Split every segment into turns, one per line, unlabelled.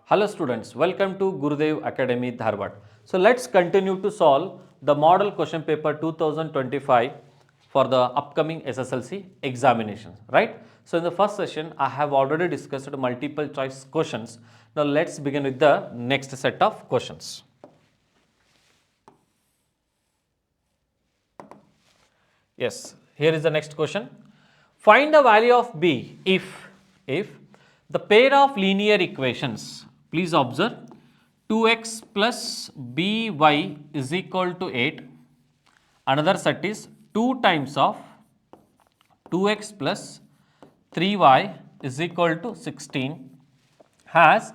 Hello students, welcome to Gurudev Academy Dharwad. So let's continue to solve the model question paper 2025 for the upcoming SSLC examinations, right? So in the first session, I have already discussed multiple choice questions. Now let's begin with the next set of questions. Yes, here is the next question. Find the value of b if the pair of linear equations, please observe 2x plus by is equal to 8. Another set is 2 times of 2x plus 3y is equal to 16 has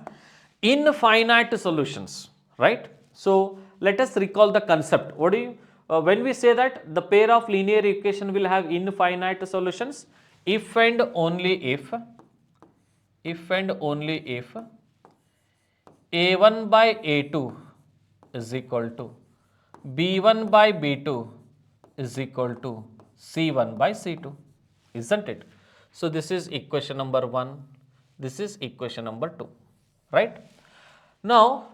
infinite solutions, right? So let us recall the concept. What do you when we say that the pair of linear equation will have infinite solutions, if and only if a1 by a2 is equal to b1 by b2 is equal to c1 by c2, isn't it? So this is equation number 1, this is equation number 2, right? Now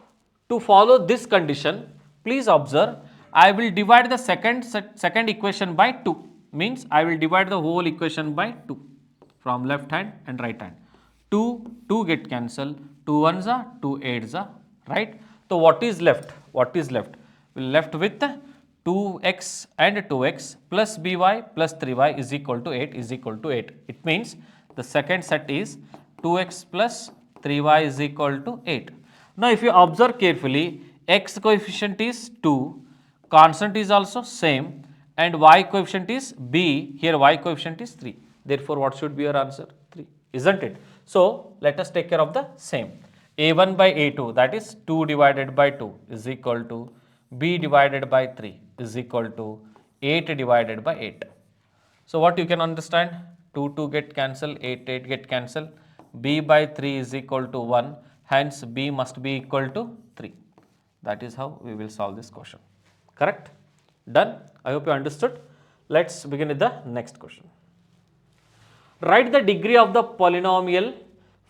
to follow this condition, please observe, I will divide the second equation by 2, means I will divide the whole equation by 2 from left hand and right hand. 2 get cancelled, 2 ones are 2 eights are, right? So what is left? We left with 2x and 2x plus by plus 3y is equal to 8 is equal to 8. It means the second set is 2x plus 3y is equal to 8. Now if you observe carefully, x coefficient is 2, constant is also same, and y coefficient is b, here y coefficient is 3. Therefore what should be your answer? 3, isn't it? So let us take care of the same. a1 by a2, that is 2 divided by 2 is equal to b divided by 3 is equal to 8 divided by 8. So what you can understand? 2 get cancelled, 8 get cancelled, b by 3 is equal to 1, hence b must be equal to 3. That is how we will solve this question. Correct? Done? I hope you understood. Let's begin with the next question. Write the degree of the polynomial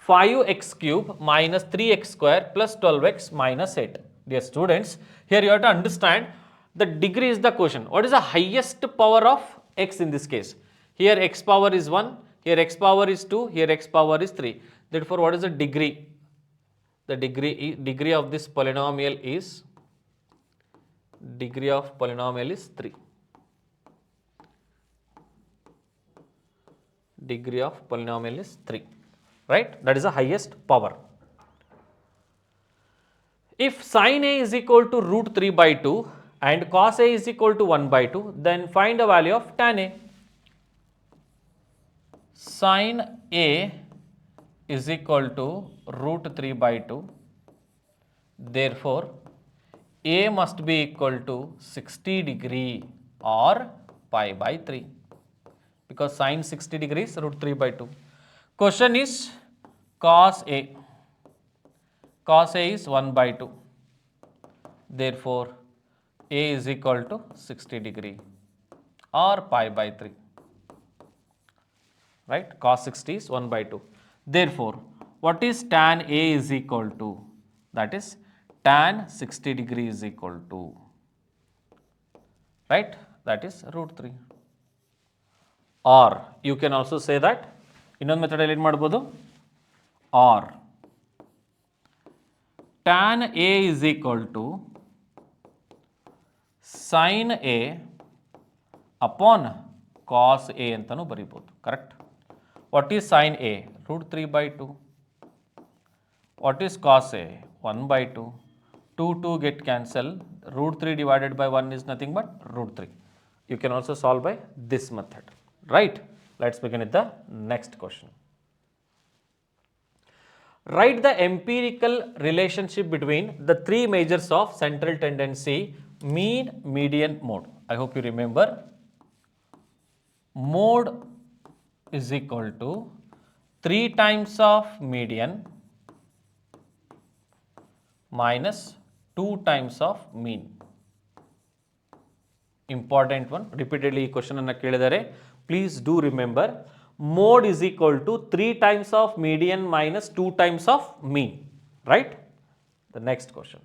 5x cube minus 3x square plus 12x minus 8. Dear students, here you have to understand the degree is the question. What is the highest power of x in this case? Here x power is 1, here x power is 2, here x power is 3. Therefore, what is the degree? The degree of this polynomial is 3. Degree of polynomial is 3, right? That is the highest power. If sin a is equal to root 3 by 2 and cos a is equal to 1 by 2, then find the value of tan a. Sin a is equal to root 3 by 2. Therefore, a must be equal to 60 degree or pi by 3. Because sin 60 degrees root 3 by 2. Question is cos a. Cos a is 1 by 2. Therefore, a is equal to 60 degree or pi by 3. Right? Cos 60 is 1 by 2. Therefore, what is tan a is equal to? That is tan 60 degree is equal to, right? That is root 3. Or you can also say that ಇನ್ನೊಂದು ಮೆಥಡಲ್ಲಿ ಏನು ಮಾಡ್ಬೋದು, or tan a is equal to sin a upon cos a ಅಂತಲೂ ಬರೀಬೋದು. Correct? What is sin a? root 3 by 2. What is cos a? 1 by 2. 2 get cancelled. Root 3 divided by 1 is nothing but root 3. You can also solve by this method. Right? Let's begin with the next question. Write the empirical relationship between the three measures of central tendency, mean, median, mode. I hope you remember. Mode is equal to 3 times of median minus 2 times of mean. Important one. Repeatedly question anna kelidare. Please do remember, mode is equal to 3 times of median minus 2 times of mean, right? The next question.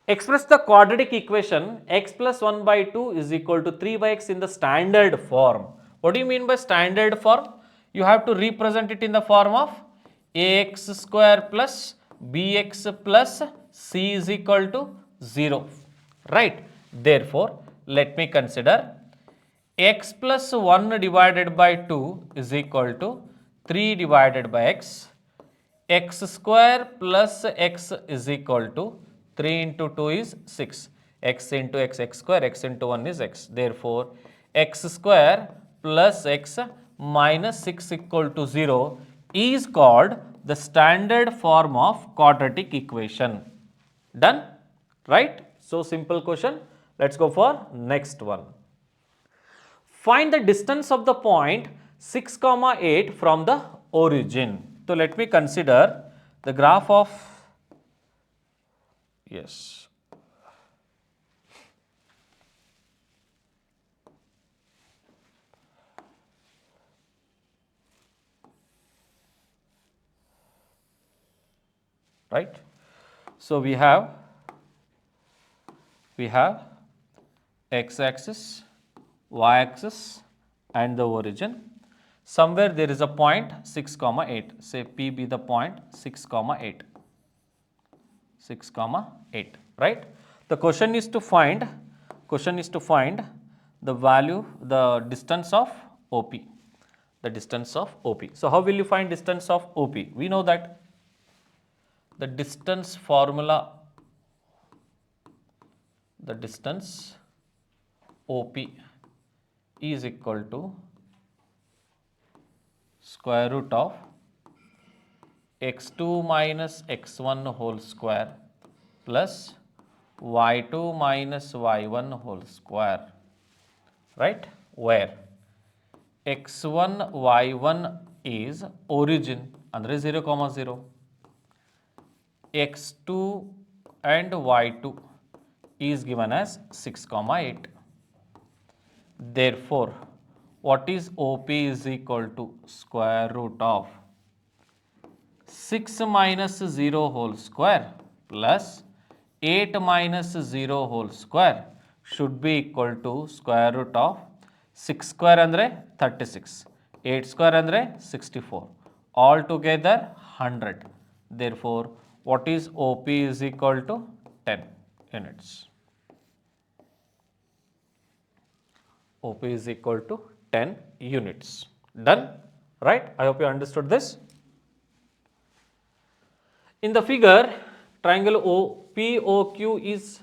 Express the quadratic equation x plus 1 by 2 is equal to 3 by x in the standard form. What do you mean by standard form? You have to represent it in the form of ax square plus bx plus c is equal to 0, right? Therefore, let me consider x plus 1 divided by 2 is equal to 3 divided by x square plus x is equal to 3 into 2 is 6, x into x square, x into 1 is x. Therefore, x square plus x minus 6 equal to 0 is called the standard form of quadratic equation. Done? Right? So, simple question. Let's go for next one. Find the distance of the point 6, 8 from the origin. So, let me consider the graph of, yes, right. So, we have x axis, y axis and the origin. Somewhere there is a point 6, 8, say P be the point 6, 8. 6, 8, right? The question is to find the value, the distance of OP, the distance of OP. So, how will you find distance of OP? We know that the distance formula, the distance OP is equal to square root of x2 minus x1 whole square plus y2 minus y1 whole square, right, where x1 y1 is origin andre 0, 0, x2 and y2 is given as 6, 8. Therefore, what is OP is equal to square root of 6 minus 0 whole square plus 8 minus 0 whole square should be equal to square root of 6 square andre 36, 8 square andre 64, all together 100. Therefore, what is OP is equal to 10 units. OP is equal to 10 units. Done? Right? I hope you understood this. In the figure, triangle POQ is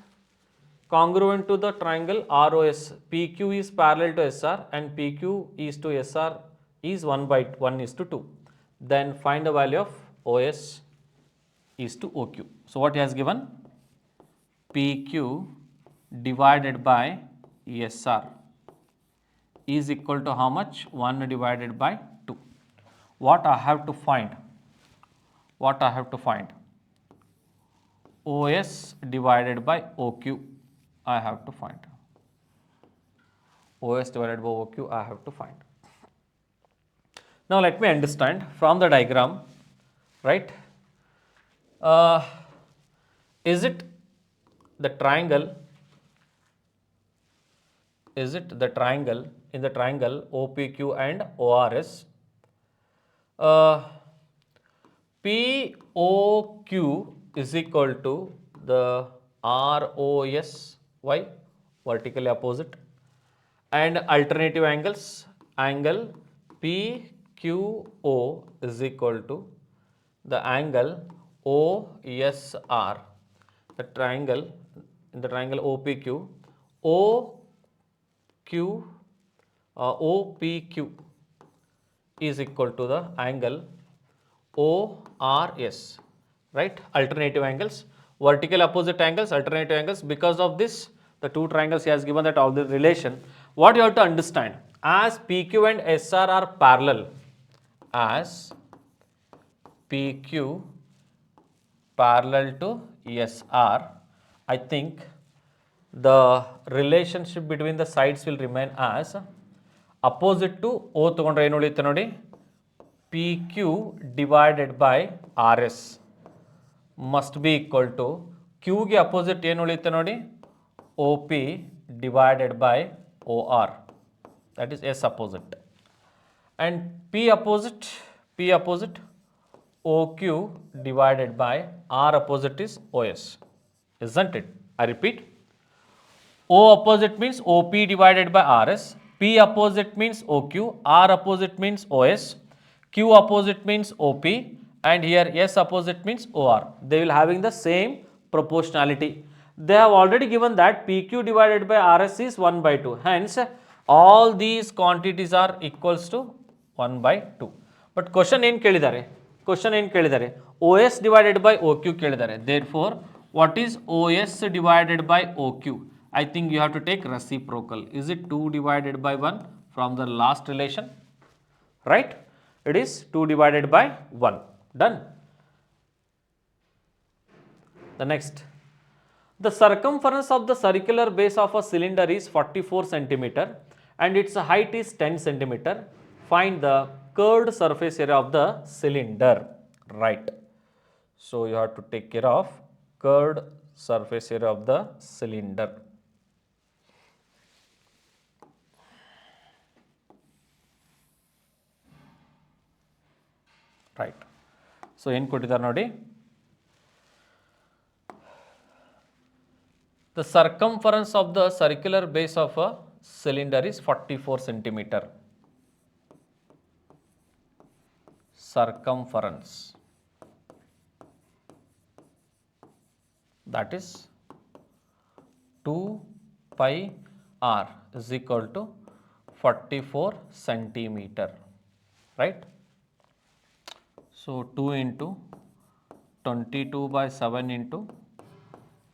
congruent to the triangle ROS. PQ is parallel to SR and PQ is to SR is 1 by 1 is to 2. Then find the value of OS is to OQ. So, what he has given? PQ divided by SR is equal to how much? 1 divided by 2. What I have to find? What I have to find? OS divided by OQ I have to find. OS divided by OQ I have to find. Now, let me understand from the diagram, right? Is it the triangle? Is it the triangle in the triangle OPQ and ORS? POQ is equal to the ROSY, vertically opposite, and alternative angles, angle PQO is equal to the angle OSR, the triangle in the triangle OPQ, OPQ is equal to the angle ORS, right? Alternative angles, vertical opposite angles, alternative angles. Because of this, the two triangles he has given that all the relation. What you have to understand, as PQ and SR are parallel, as PQ parallel to SR, I think the relationship between the sides will remain as opposite to O ತಗೊಂಡ್ರೆ ಏನು ಉಳಿಯುತ್ತೆ ನೋಡಿ, PQ divided by RS. must be equal to Q ಗೆ opposite ಏನು ಉಳಿಯುತ್ತೆ ನೋಡಿ OP divided by OR, that is S opposite, and P opposite OQ divided by R opposite is OS, isn't it? I repeat, O opposite means OP divided by RS, P opposite means OQ, R opposite means OS, Q opposite means OP, and here S opposite means OR. They will having the same proportionality. They have already given that PQ divided by RS is 1 by 2. Hence, all these quantities are equals to 1 by 2. But question ಏನು ಕೇಳಿದ್ದಾರೆ? OS divided by OQ ಕೇಳಿದ್ದಾರೆ. Therefore, what is OS divided by OQ? I think you have to take reciprocal. Is it 2 divided by 1 from the last relation? Right? It is 2 divided by 1. Done. The next. The circumference of the circular base of a cylinder is 44 centimeter and its height is 10 centimeter. Find the curved surface area of the cylinder. Right. So you have to take care of curved surface area of the cylinder. Right. So ಏನು ಕೊಟ್ಟಿದ್ದಾರೆ ನೋಡಿ, the circumference of the circular base of a cylinder is 44 centimeter. Circumference, that is 2 pi r is equal to 44 centimeter, right? So 2 into 22 by 7 into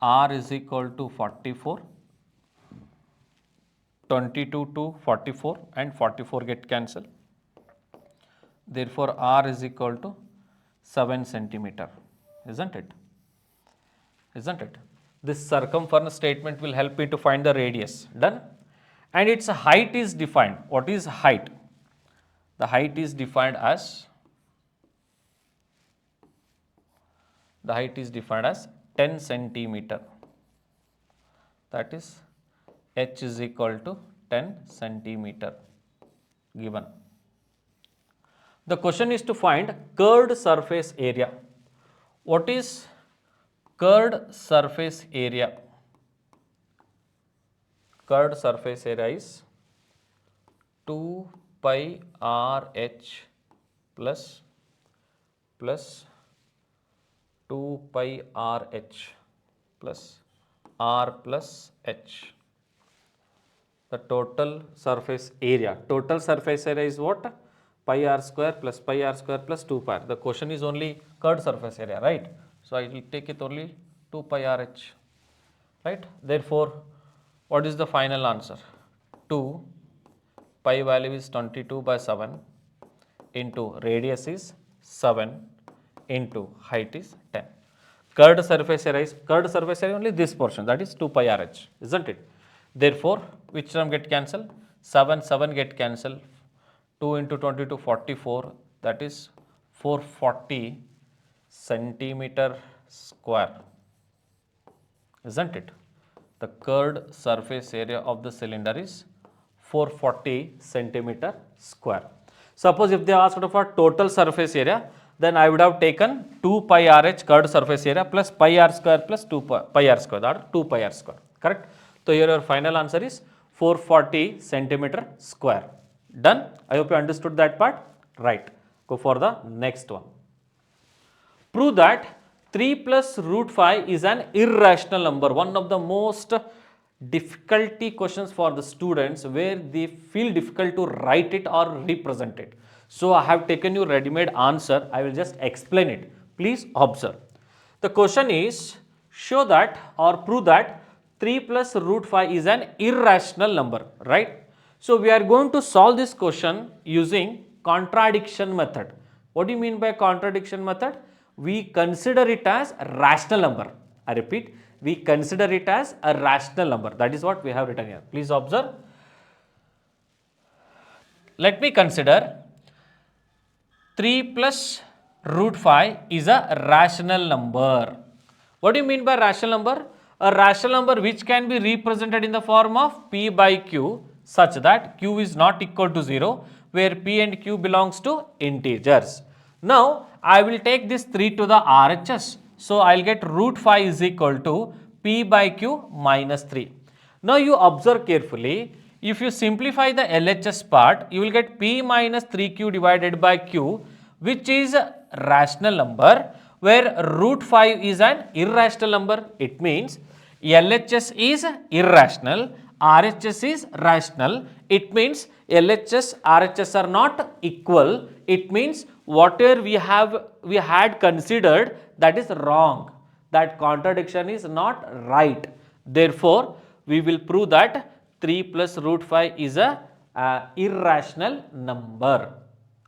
r is equal to 44, 22 to 44 and 44 get cancelled. Therefore, r is equal to 7 centimeter, isn't it? Isn't it? This circumference statement will help me to find the radius. Done. And its height is defined. What is height? The height is defined as 10 centimeter. That is h is equal to 10 centimeter given. The question is to find curved surface area. What is curved surface area? Curved surface area is 2 pi r h plus 2 pi r h plus r plus h. The total surface area. Total surface area is what? Pi r square plus 2 pi r. The question is only curved surface area, right? So I will take it only 2 pi r h, right? Therefore, what is the final answer? 2 pi value is 22 by 7 into radius is 7 into height is 10. Curved surface area only this portion, that is 2 pi r h, isn't it? Therefore, which term get cancelled? 7 get cancelled. 2 into 22 44, that is 440 centimeter square, isn't it? The curved surface area of the cylinder is 440 centimeter square. Suppose if they asked for total surface area, then I would have taken 2 pi r h curved surface area plus pi r square plus 2 pi r square, that is 2 pi r square, correct? So here your final answer is 440 centimeter square. Done? I hope you understood that part. Right. Go for the next one. Prove that 3 plus root 5 is an irrational number. One of the most difficulty questions for the students where they feel difficult to write it or represent it. So I have taken your ready-made answer. I will just explain it. Please observe. The question is, show that or prove that 3 plus root 5 is an irrational number, right? So we are going to solve this question using contradiction method. What do you mean by contradiction method? We consider it as a rational number. I repeat, we consider it as a rational number. That is what we have written here. Please observe. Let me consider 3 plus root 5 is a rational number. What do you mean by rational number? A rational number which can be represented in the form of p by q such that q is not equal to 0, where p and q belongs to integers. Now, I will take this 3 to the RHS. So, I will get root 5 is equal to p by q minus 3. Now, you observe carefully. If you simplify the LHS part, you will get p minus 3q divided by q, which is a rational number, where root 5 is an irrational number. It means LHS is irrational, RHS is rational. It means LHS, RHS are not equal. It means whatever we had considered, that is wrong. That contradiction is not right. Therefore, we will prove that 3 plus root 5 is a irrational number.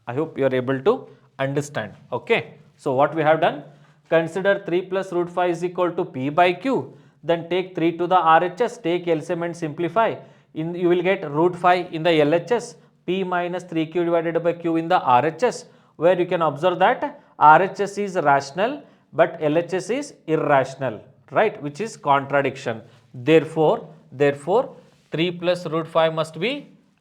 I hope you are able to understand. Okay. So, what we have done? Consider 3 plus root 5 is equal to p by q. Then take 3 to the RHS, take LCM and simplify. You will get root 5 in the LHS, p minus 3q divided by q in the RHS, where you can observe that RHS is rational but LHS is irrational, right, which is contradiction. Therefore, 3 plus root 5 must be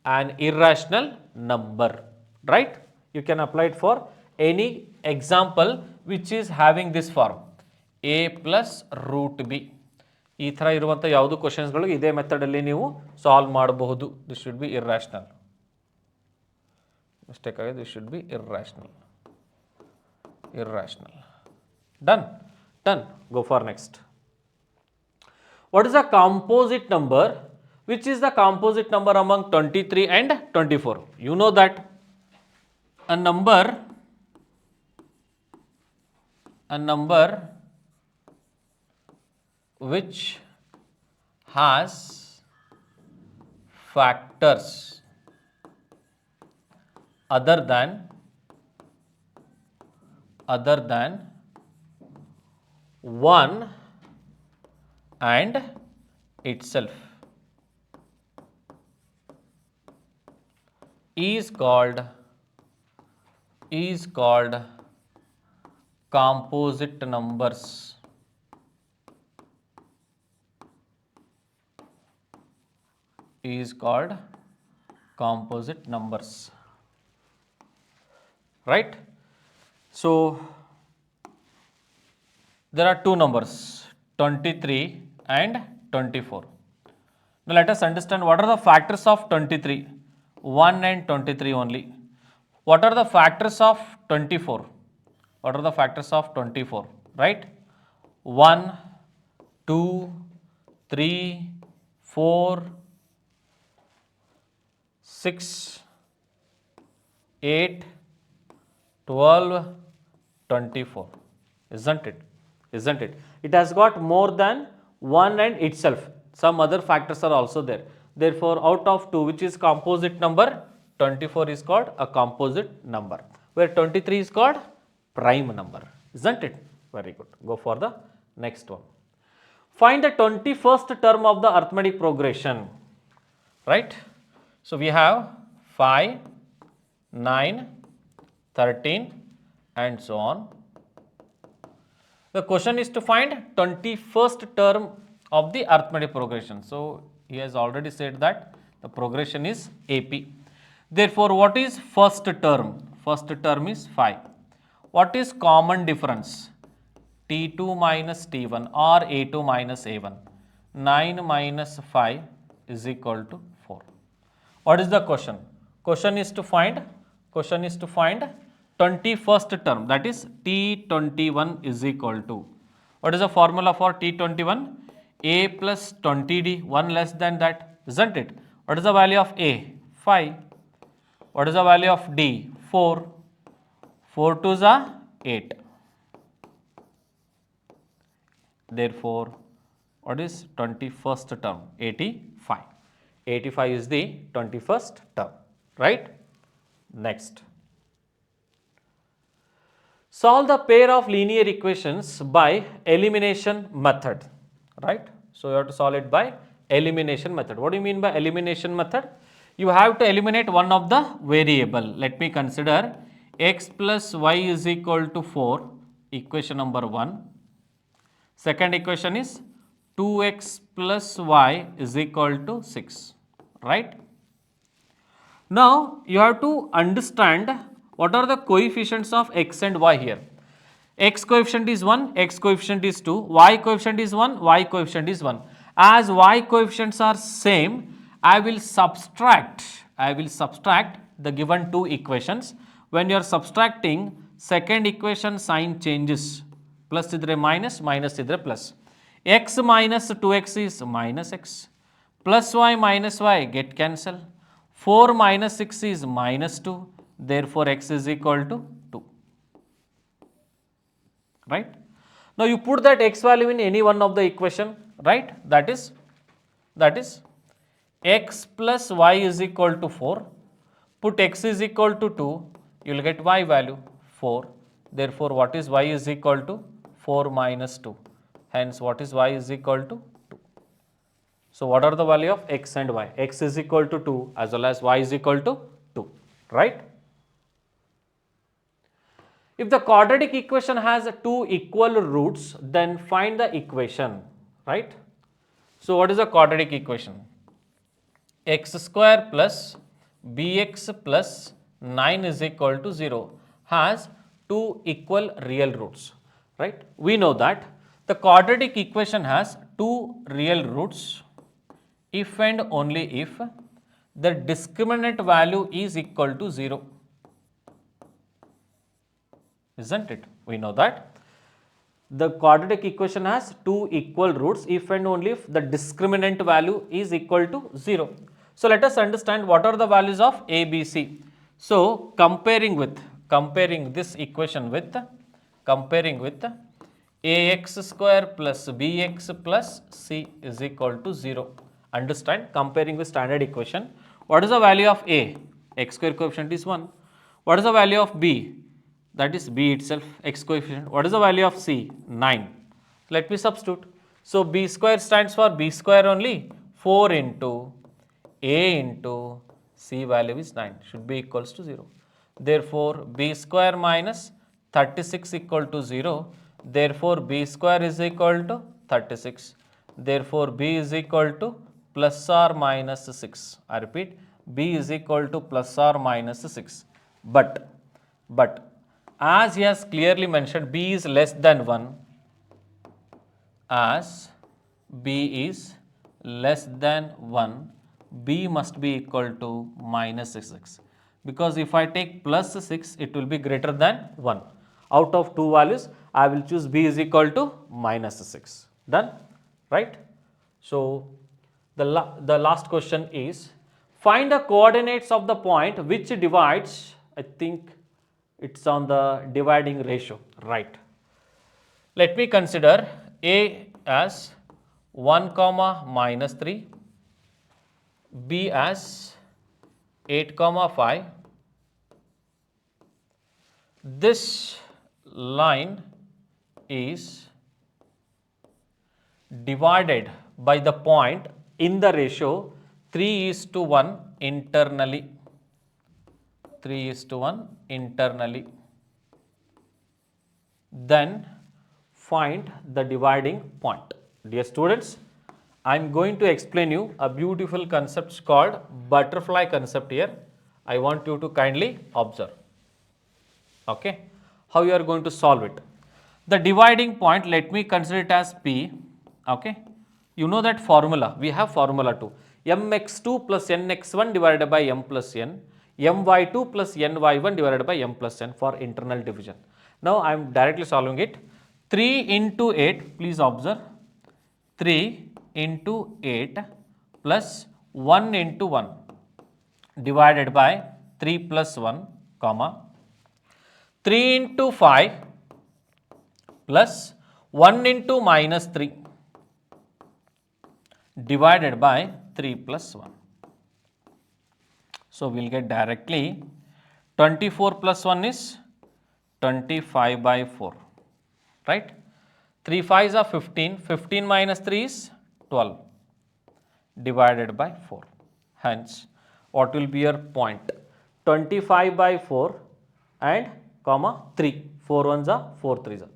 an irrational number, right. You can apply it for any example which is having this form a plus root b. ಈ ಥರ ಇರುವಂಥ ಯಾವುದು ಕ್ವಶನ್ಸ್ಗಳು ಇದೇ ಮೆಥಡಲ್ಲಿ ನೀವು solve ಮಾಡಬಹುದು. This should be irrational. Mistake ಆಗಿದೆ. This should be irrational. Done. Go for next. What is the composite number? Which is the composite number among 23 and 24? You know that a number which has factors other than 1 and itself is called composite numbers. Is called composite numbers, right. So, there are two numbers 23 and 24. Now, let us understand what are the factors of 23, 1 and 23 only. What are the factors of 24? What are the factors of 24, right? 1, 2, 3, 4, 6, 8, 12, 24. Isn't it? It has got more than 1 and itself. Some other factors are also there. Therefore, out of 2, which is composite number, 24 is called a composite number, where 23 is called prime number. Isn't it? Very good. Go for the next one. Find the 21st term of the arithmetic progression, right? So, we have 5, 9, 13 and so on. The question is to find 21st term of the arithmetic progression. So, he has already said that the progression is AP. Therefore, what is first term? First term is 5. What is common difference? T2 minus T1 or A2 minus A1. 9 minus 5 is equal to 4. What is the question? Question is to find 21st term, that is T21 is equal to. What is the formula for T21? A plus 20D, 1 less than that, isn't it? What is the value of A? 5. What is the value of D? 4. 4 2s are 8. Therefore, what is 21st term? 85. 85 is the 21st term, right? Next. Solve the pair of linear equations by elimination method, right? So, you have to solve it by elimination method. What do you mean by elimination method? You have to eliminate one of the variable. Let me consider x plus y is equal to 4, equation number 1. Second equation is 2x plus y is equal to 6, right? Now, you have to understand what are the coefficients of x and y here. X coefficient is 1, x coefficient is 2, y coefficient is 1, y coefficient is 1. As y coefficients are same, I will subtract the given two equations. When you are subtracting, second equation sign changes. Plus idre minus, minus idre plus. X minus 2x is minus x. Plus y minus y get cancel. 4 minus 6 is minus 2. Therefore, x is equal to 2. Right? Now, you put that x value in any one of the equation, right? That is x plus y is equal to 4. Put x is equal to 2, you will get y value 4. Therefore, what is y is equal to 4 minus 2. Hence, what is y is equal to 2. So, what are the value of x and y? X is equal to 2 as well as y is equal to 2, right? If the quadratic equation has two equal roots, then find the equation, right? So, what is the quadratic equation? X square plus bx plus 9 is equal to 0 has two equal real roots, right? We know that the quadratic equation has two real roots if and only if the discriminant value is equal to 0. Isn't it? We know that the quadratic equation has two equal roots if and only if the discriminant value is equal to 0. So, let us understand what are the values of a, b, c. So, comparing this equation with ax square plus bx plus c is equal to 0. Understand, comparing with standard equation, what is the value of a? X square coefficient is 1. What is the value of b? That is b itself, x coefficient. What is the value of c? 9. Let me substitute. So, b square stands for b square only, 4 into a into c value is 9, should be equals to 0. Therefore, b square minus 36 equal to 0. Therefore, b square is equal to 36. Therefore, b is equal to plus or minus 6. I repeat, b is equal to plus or minus 6. But as he has clearly mentioned, b is less than 1, as b is less than 1, b must be equal to minus 6, because if I take plus 6, it will be greater than 1. Out of two values, I will choose b is equal to minus 6. Done, right? So, the last question is, find the coordinates of the point which divides, I think it's on the dividing ratio, right? Let me consider a as 1 comma minus 3, b as 8 comma 5. This line is divided by the point in the ratio 3:1 internally. 3:1 internally. Then find the dividing point. Dear students, I am going to explain you a beautiful concept called butterfly concept here. I want you to kindly observe. Okay, how you are going to solve it. The dividing point, let me consider it as P. Okay, you know that formula, we have formula 2, mx2 plus nx1 divided by m plus n, my2 plus ny1 divided by m plus n for internal division. Now, I am directly solving it. 3 into 8, please observe, 3 into 8 plus 1 into 1 divided by 3 plus 1, comma, 3 into 5 plus 1 into minus 3 divided by 3 plus 1. So, we will get directly 24 plus 1 is 25 by 4, right? 3 5s are 15, 15 minus 3 is 12 divided by 4. Hence, what will be your point? 25 by 4 and comma 3. 4 ones are 4 threes are.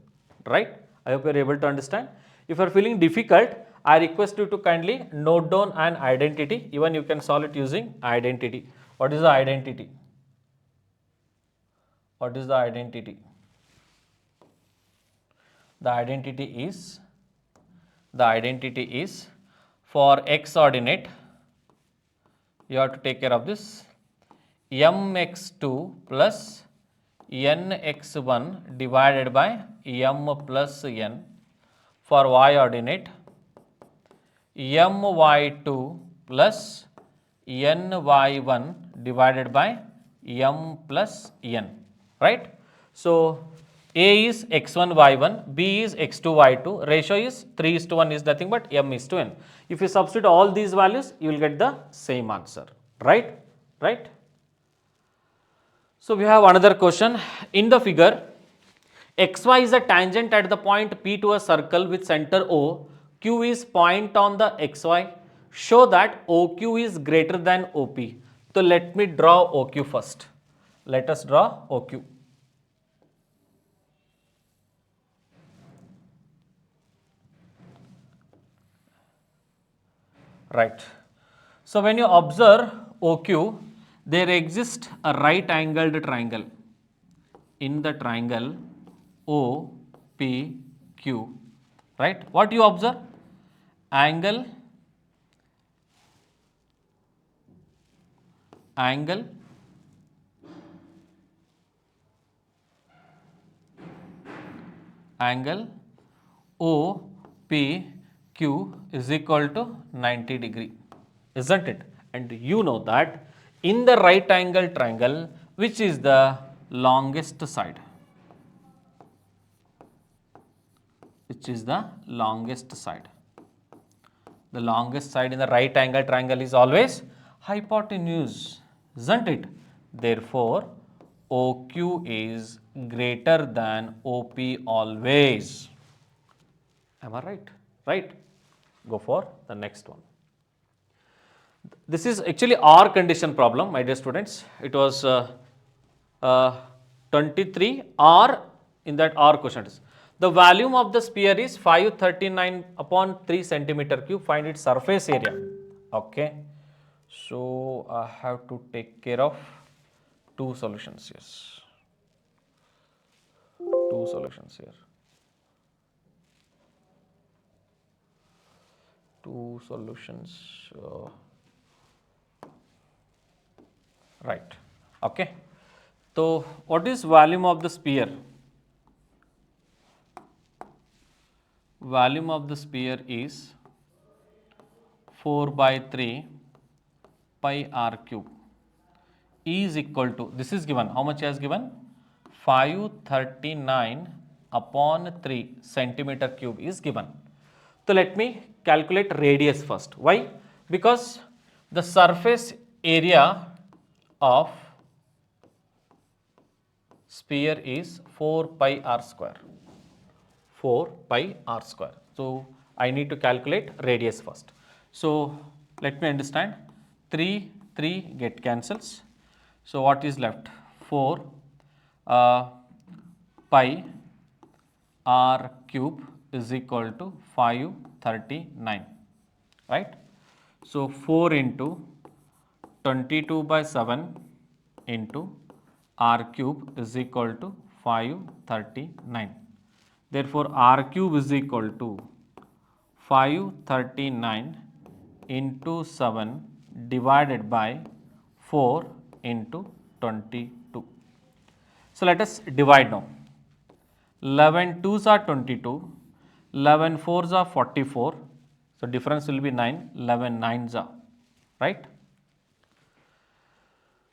Right? I hope you are able to understand. If you are feeling difficult, I request you to kindly note down an identity. Even you can solve it using identity. What is the identity? What is the identity? The identity is for x ordinate, you have to take care of this, mx2 plus nx1 divided by m plus n. For y ordinate, my2 plus ny1 divided by m plus n, right. So, A is x1 y1, B is x2 y2, ratio is 3:1 is nothing but m is to n. If you substitute all these values, you will get the same answer, right. So, we have another question. In the figure, xy is a tangent at the point P to a circle with center O. Q is point on the xy. Show that OQ is greater than OP. So, let me draw OQ first. Let us draw OQ. Right. So, when you observe OQ, there exists a right angled triangle. In the triangle OPQ, right? What you observe? Angle, angle, angle OPQ is equal to 90 degree, isn't it? And you know that in the right angle triangle, which is the longest side? Which is the longest side? The longest side in the right angle triangle is always hypotenuse, isn't it? Therefore, OQ is greater than OP always. Am I right? Right? Go for the next one. This is actually OR condition problem, my dear students. It was 23 or in that OR question. The volume of the sphere is 539 upon 3 centimeter cube. Find its surface area. Okay. So, I have to take care of two solutions. Yes. Two solutions here. Two solutions. Right. Okay. So, what is volume of the sphere? Volume of the sphere is 4 by 3 pi r cube. E is equal to, this is given, how much has given? 539 upon 3 centimeter cube is given. So, let me calculate radius first. Why? Because the surface area of sphere is 4 pi r square. 4 pi r square. So, I need to calculate radius first. So, let me understand 3 get cancels. So, what is left? 4 pi r cube is equal to 539, right. So, 4 into 22 by 7 into r cube is equal to 539. Therefore, r cube is equal to 539 into 7 divided by 4 into 22. So, let us divide now. 11 2s are 22, 11 4s are 44. So, difference will be 9, 11 9s are, right.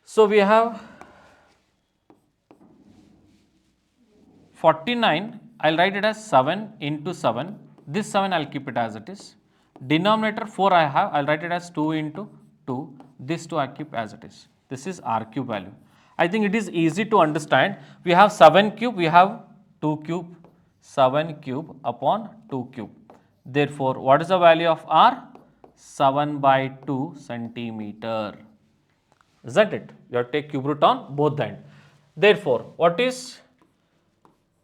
So, we have 49, I will write it as 7 into 7, this 7 I will keep it as it is. Denominator 4 I have, I will write it as 2 into 2, this 2 I keep as it is. This is r cube value. I think it is easy to understand. We have 7 cube, we have 2 cube, 7 cube upon 2 cube. Therefore, what is the value of r? 7 by 2 centimeter. Isn't it? You have to take cube root on both the end. Therefore, what is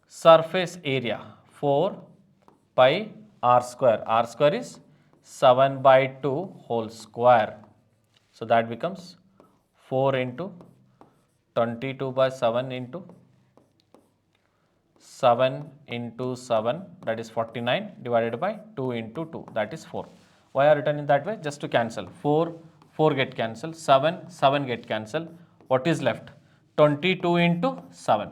surface area? 4 pi r square. R square is 7 by 2 whole square. So that becomes 4 into 22 by 7 into 7 into 7, that is 49, divided by 2 into 2, that is 4. Why are written in that way? Just to cancel. 4, 4 get cancelled, 7, 7 get cancelled. What is left? 22 into 7,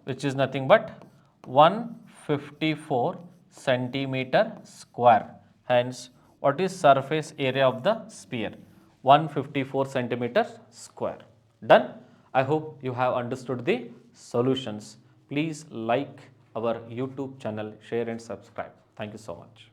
which is nothing but 154 centimeter square. Hence, what is surface area of the sphere? 154 centimeter square. Done? I hope you have understood the solutions. Please like our YouTube channel, share and subscribe. Thank you so much.